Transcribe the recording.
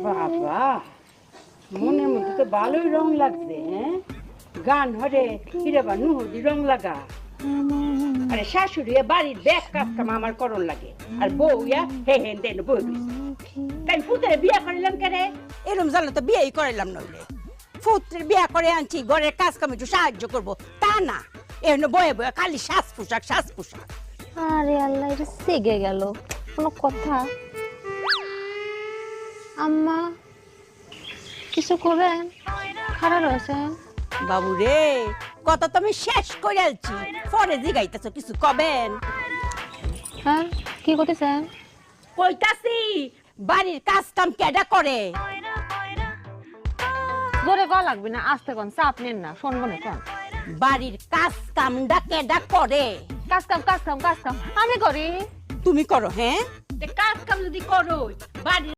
বাবা, মনের মধ্যে তো ভালোই রং লাগছে। হ্যাঁ, গান হরে হিরেবা নুহদি রং লাগা। আরে শাশুড়ি বাড়ির ব্যাগ কাজ কাম আমার করণ লাগে, আর বউ ইয়া হে হে দেন বই দিছে। তাই পুতের বিয়া করিলাম কেরে? এরম জানলে তো বিয়েই করিলাম নইলে। পুত্রের বিয়া করে আনছি, ঘরের কাজ কাম একটু সাহায্য করবো, তা না এমন বয়ে বয়ে খালি সাজ পোশাক সাজ পোশাক। আরে আল্লাহ, এটা সেগে গেল কোনো কথা। আম্মা কিছু করবেন? খারাপ রয়েছেন বাবু রে, কথা তো আমি শেষ করে আলছি, পরে জিগাইতেছ কিছু কবেন? হ্যাঁ, কি করতেছেন? কইতাছি বাড়ির কাজ কাম কেডা করে? জোরে কল লাগবে না, আস্তে কোন, চাপ নেন না, শুনবো না কোন। বাড়ির কাজ কামডা কেডা করে? কাজ কাম কাজ কাম কাজ কাম আমি করি। তুমি করো? হ্যাঁ, কাজ কাম যদি করো বাড়ির